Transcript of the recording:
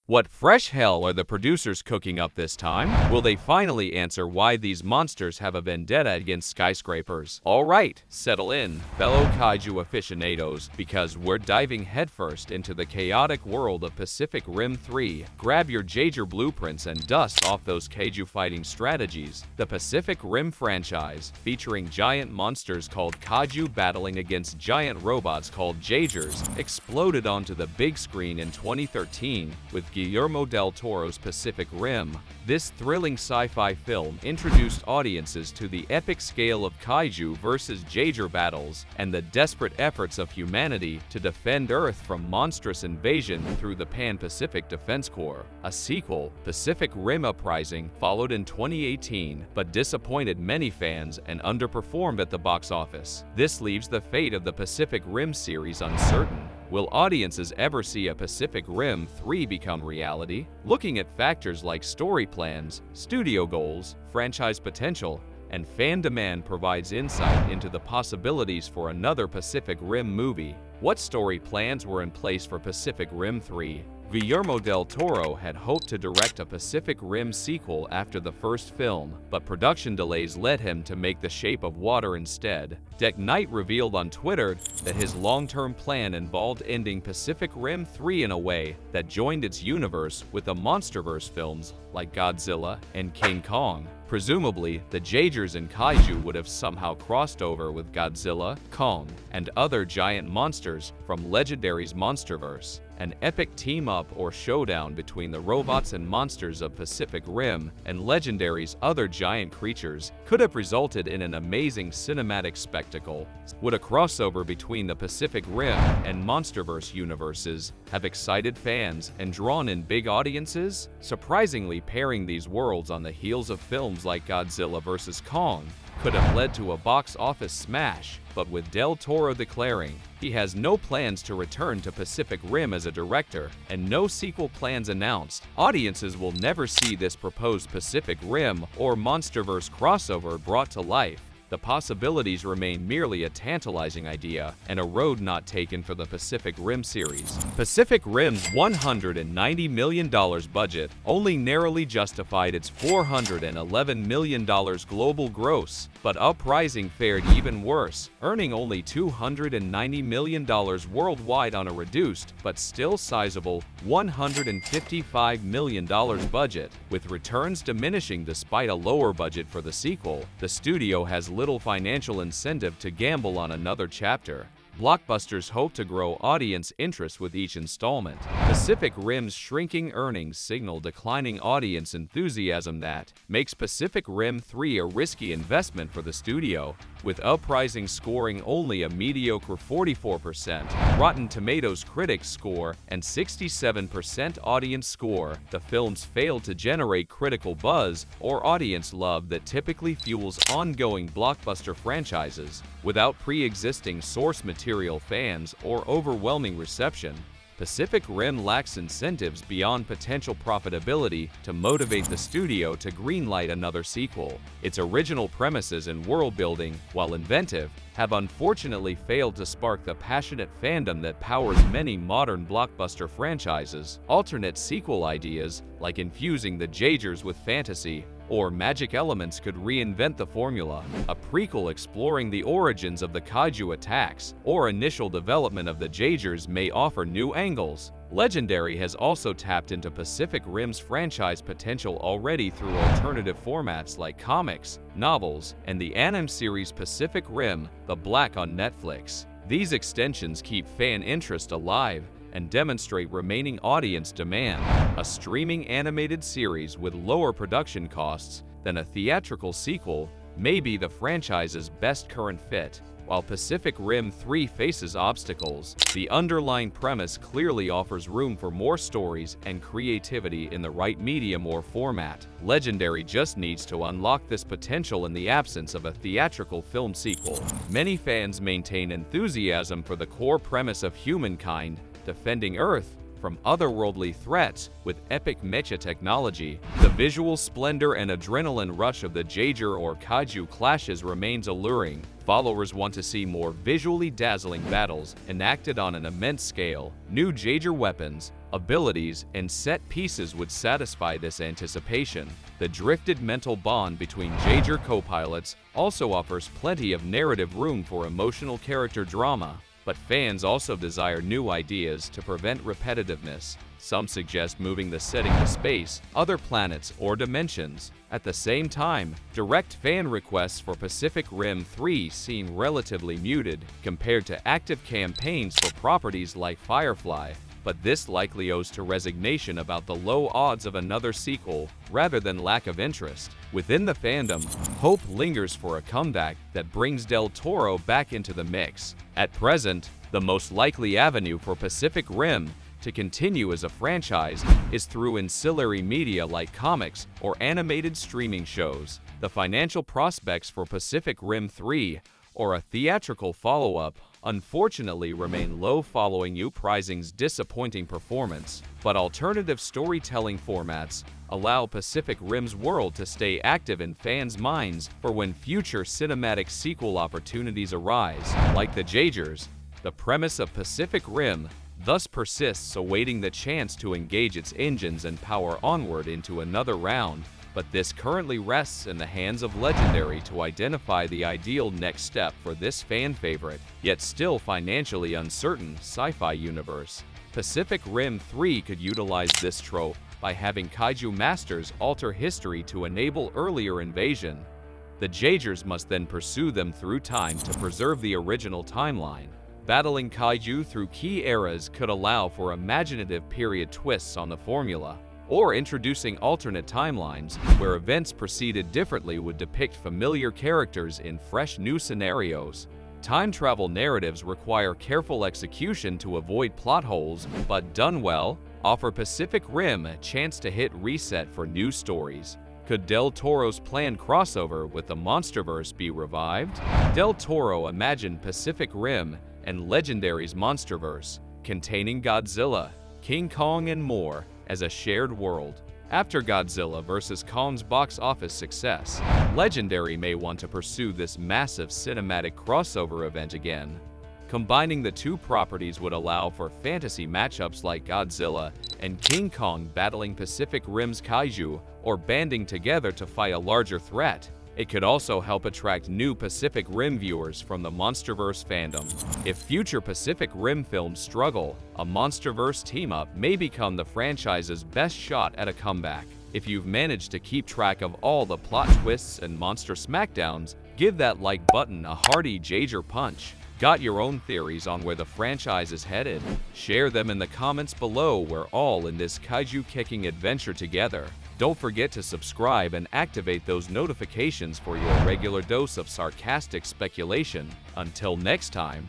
What fresh hell are the producers cooking up this time? Will they finally answer why these monsters have a vendetta against skyscrapers? Alright, settle in, fellow kaiju aficionados, because we're diving headfirst into the chaotic world of Pacific Rim 3. Grab your Jaeger blueprints and dust off those kaiju fighting strategies. The Pacific Rim franchise, featuring giant monsters called kaiju battling against giant robots called Jaegers, exploded onto the big screen in 2013 with Guillermo del Toro's Pacific Rim. This thrilling sci-fi film introduced audiences to the epic scale of kaiju versus Jaeger battles and the desperate efforts of humanity to defend Earth from monstrous invasion through the Pan-Pacific Defense Corps. A sequel, Pacific Rim Uprising, followed in 2018, but disappointed many fans and underperformed at the box office. This leaves the fate of the Pacific Rim series uncertain. Will audiences ever see a Pacific Rim 3 become reality? Looking at factors like story plans, studio goals, franchise potential, and fan demand provides insight into the possibilities for another Pacific Rim movie. What story plans were in place for Pacific Rim 3? Guillermo del Toro had hoped to direct a Pacific Rim sequel after the first film, but production delays led him to make The Shape of Water instead. Deck Knight revealed on Twitter that his long-term plan involved ending Pacific Rim 3 in a way that joined its universe with the MonsterVerse films like Godzilla and King Kong. Presumably, the Jaegers and kaiju would have somehow crossed over with Godzilla, Kong, and other giant monsters from Legendary's MonsterVerse. An epic team-up or showdown between the robots and monsters of Pacific Rim and Legendary's other giant creatures could have resulted in an amazing cinematic spectacle. Would a crossover between the Pacific Rim and MonsterVerse universes have excited fans and drawn in big audiences? Surprisingly, pairing these worlds on the heels of films like Godzilla vs. Kong could have led to a box office smash, but with Del Toro declaring he has no plans to return to Pacific Rim as a director and no sequel plans announced, audiences will never see this proposed Pacific Rim or MonsterVerse crossover brought to life. The possibilities remain merely a tantalizing idea and a road not taken for the Pacific Rim series. Pacific Rim's $190 million budget only narrowly justified its $411 million global gross, but Uprising fared even worse, earning only $290 million worldwide on a reduced, but still sizable, $155 million budget. With returns diminishing despite a lower budget for the sequel, the studio has little financial incentive to gamble on another chapter. Blockbusters hope to grow audience interest with each installment. Pacific Rim's shrinking earnings signal declining audience enthusiasm that makes Pacific Rim 3 a risky investment for the studio, with Uprising scoring only a mediocre 44% Rotten Tomatoes critics score and 67% audience score. The films failed to generate critical buzz or audience love that typically fuels ongoing blockbuster franchises. Without pre-existing source material fans or overwhelming reception, Pacific Rim lacks incentives beyond potential profitability to motivate the studio to greenlight another sequel. Its original premises and world building, while inventive, have unfortunately failed to spark the passionate fandom that powers many modern blockbuster franchises. Alternate sequel ideas, like infusing the Jaegers with fantasy or magic elements, could reinvent the formula. A prequel exploring the origins of the kaiju attacks or initial development of the Jaegers may offer new angles. Legendary has also tapped into Pacific Rim's franchise potential already through alternative formats like comics, novels, and the anime series Pacific Rim: The Black on Netflix. These extensions keep fan interest alive and demonstrate remaining audience demand. A streaming animated series with lower production costs than a theatrical sequel may be the franchise's best current fit. While Pacific Rim 3 faces obstacles, the underlying premise clearly offers room for more stories and creativity in the right medium or format. Legendary just needs to unlock this potential in the absence of a theatrical film sequel. Many fans maintain enthusiasm for the core premise of humankind defending Earth from otherworldly threats with epic mecha technology. The visual splendor and adrenaline rush of the Jaeger or kaiju clashes remains alluring. Followers want to see more visually dazzling battles enacted on an immense scale. New Jaeger weapons, abilities, and set pieces would satisfy this anticipation. The drifted mental bond between Jaeger co-pilots also offers plenty of narrative room for emotional character drama, but fans also desire new ideas to prevent repetitiveness. Some suggest moving the setting to space, other planets, or dimensions. At the same time, direct fan requests for Pacific Rim 3 seem relatively muted compared to active campaigns for properties like Firefly, but this likely owes to resignation about the low odds of another sequel rather than lack of interest. Within the fandom, hope lingers for a comeback that brings Del Toro back into the mix. At present, the most likely avenue for Pacific Rim to continue as a franchise is through ancillary media like comics or animated streaming shows. The financial prospects for Pacific Rim 3 or a theatrical follow-up unfortunately remain low following Uprising's disappointing performance, but alternative storytelling formats allow Pacific Rim's world to stay active in fans' minds for when future cinematic sequel opportunities arise. Like the Jaegers, the premise of Pacific Rim thus persists, awaiting the chance to engage its engines and power onward into another round, but this currently rests in the hands of Legendary to identify the ideal next step for this fan favorite, yet still financially uncertain sci-fi universe. Pacific Rim 3 could utilize this trope by having kaiju masters alter history to enable earlier invasion. The Jaegers must then pursue them through time to preserve the original timeline. Battling kaiju through key eras could allow for imaginative period twists on the formula, or introducing alternate timelines where events proceeded differently would depict familiar characters in fresh new scenarios. Time travel narratives require careful execution to avoid plot holes, but done well, offer Pacific Rim a chance to hit reset for new stories. Could Del Toro's planned crossover with the MonsterVerse be revived? Del Toro imagined Pacific Rim and Legendary's MonsterVerse, containing Godzilla, King Kong, and more, as a shared world. After Godzilla vs. Kong's box office success, Legendary may want to pursue this massive cinematic crossover event again. Combining the two properties would allow for fantasy matchups like Godzilla and King Kong battling Pacific Rim's kaiju or banding together to fight a larger threat. It could also help attract new Pacific Rim viewers from the MonsterVerse fandom. If future Pacific Rim films struggle, a MonsterVerse team-up may become the franchise's best shot at a comeback. If you've managed to keep track of all the plot twists and monster smackdowns, give that like button a hearty Jaeger punch. Got your own theories on where the franchise is headed? Share them in the comments below. We're all in this kaiju-kicking adventure together. Don't forget to subscribe and activate those notifications for your regular dose of sarcastic speculation. Until next time.